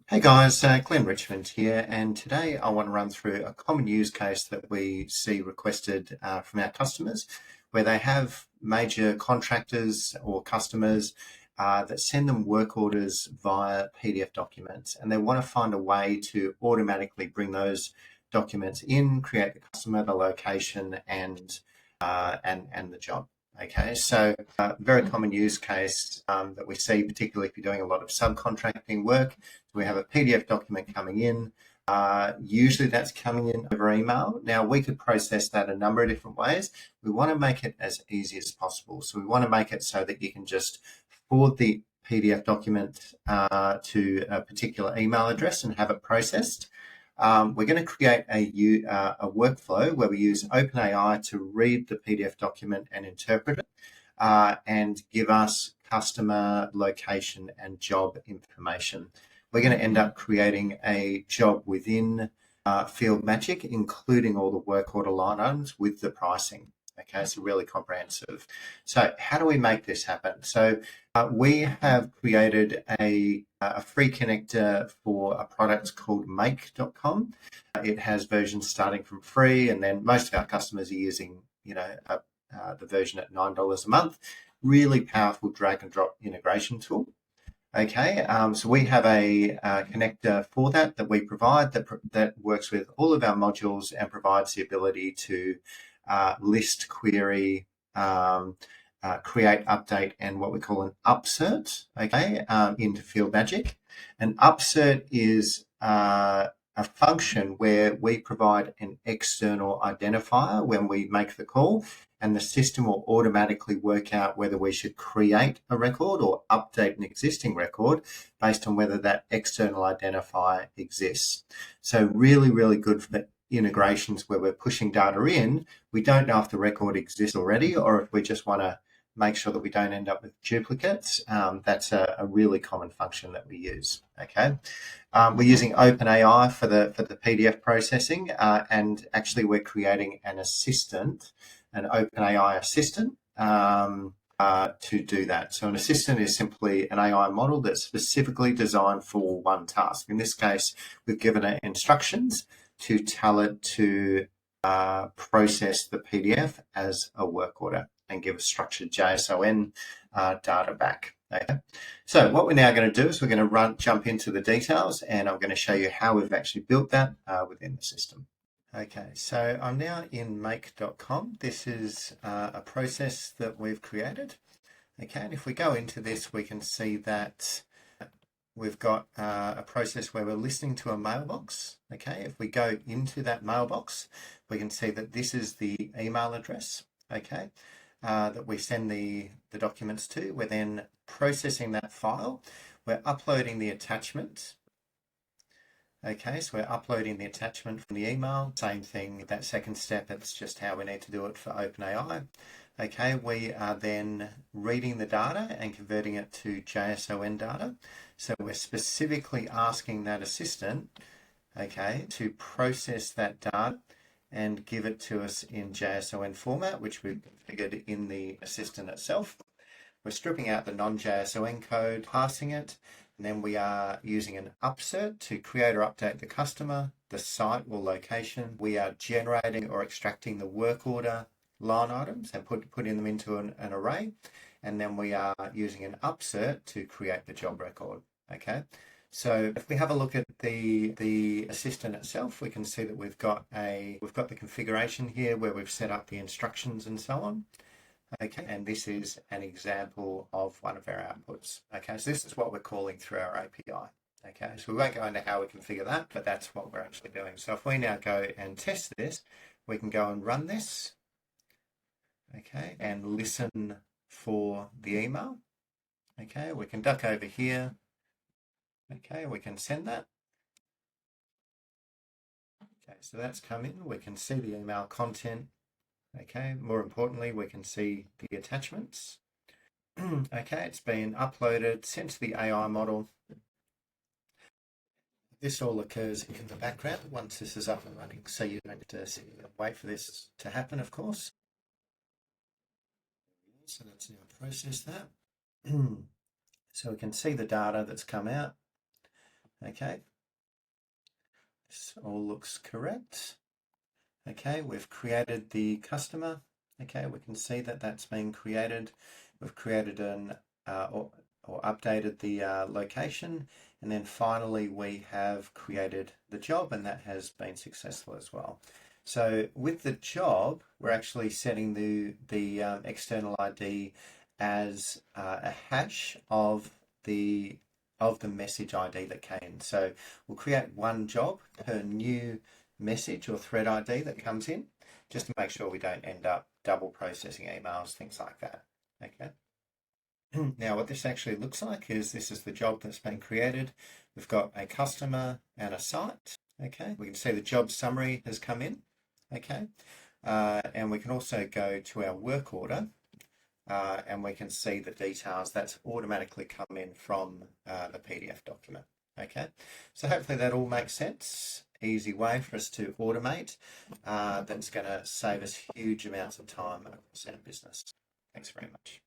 Hey guys, Glenn Richmond here, and today I want to run through a common use case that we see requested from our customers, where they have major contractors or customers that send them work orders via PDF documents, and they want to find a way to automatically bring those documents in, create the customer, the location, and the job. Okay, so very common use case that we see, particularly if you're doing a lot of subcontracting work. We have a PDF document coming in. Usually that's coming in over email. Now we could process that a number of different ways. We want to make it as easy as possible. So we want to make it so that you can just forward the PDF document to a particular email address and have it processed. We're going to create a workflow where we use OpenAI to read the PDF document and interpret it and give us customer location and job information. We're going to end up creating a job within Fieldmagic, including all the work order line items with the pricing. Okay, so really comprehensive. So how do we make this happen? So we have created a free connector for a product called make.com. It has versions starting from free, and then most of our customers are using, the version at $9 a month. Really powerful drag and drop integration tool. Okay, so we have a connector for that we provide that works with all of our modules and provides the ability to list, query, create, update, and what we call an upsert, okay, into Fieldmagic. An upsert is a function where we provide an external identifier when we make the call, and the system will automatically work out whether we should create a record or update an existing record based on whether that external identifier exists. So really, really good for the integrations where we're pushing data in. We don't know if the record exists already or if we just want to make sure that we don't end up with duplicates. That's a really common function that we use. Okay, we're using OpenAI for the PDF processing, and actually we're creating an assistant, an OpenAI assistant to do that. So an assistant is simply an AI model that's specifically designed for one task. In this case, we've given it instructions to tell it to process the PDF as a work order and give a structured JSON data back. Okay. So what we're now going to do is we're going to jump into the details, and I'm going to show you how we've actually built that within the system. Okay, so I'm now in make.com. This is a process that we've created. Okay, and if we go into this, we can see that we've got a process where we're listening to a mailbox. Okay, if we go into that mailbox, we can see that this is the email address, okay, that we send the documents to. We're then processing that file. We're uploading the attachment. Okay, so we're uploading the attachment from the email. Same thing, that second step, it's just how we need to do it for OpenAI. Okay, we are then reading the data and converting it to JSON data. So we're specifically asking that assistant, okay, to process that data and give it to us in JSON format, which we've configured in the assistant itself. We're stripping out the non-JSON code, passing it, and then we are using an upsert to create or update the customer, the site or location. We are generating or extracting the work order line items and putting them into an array. And then we are using an upsert to create the job record. Okay. So if we have a look at the assistant itself, we can see that we've got the configuration here where we've set up the instructions and so on. Okay, and this is an example of one of our outputs. Okay, so this is what we're calling through our API. Okay, so we won't go into how we configure that, but that's what we're actually doing. So if we now go and test this, we can go and run this. Okay, and listen for the email. Okay, we can duck over here. Okay, we can send that. Okay, so that's come in. We can see the email content. Okay, more importantly, we can see the attachments. Okay, it's been uploaded, sent to the AI model. This all occurs in the background once this is up and running. So you don't have to wait for this to happen, of course. So let's now process that. So we can see the data that's come out. Okay, this all looks correct. Okay, we've created the customer. Okay, we can see that that's been created. We've created or updated the location, and then finally we have created the job, and that has been successful as well. So with the job, we're actually setting the external ID as a hash of the message ID that came. So we'll create one job per new message or thread ID that comes in, just to make sure we don't end up double processing emails, things like that. Okay. Now what this actually looks like is this is the job that's been created. We've got a customer and a site. Okay. We can see the job summary has come in. Okay. And we can also go to our work order and we can see the details that's automatically come in from the PDF document. Okay, so hopefully that all makes sense. Easy way for us to automate that's going to save us huge amounts of time across our business. Thanks very much.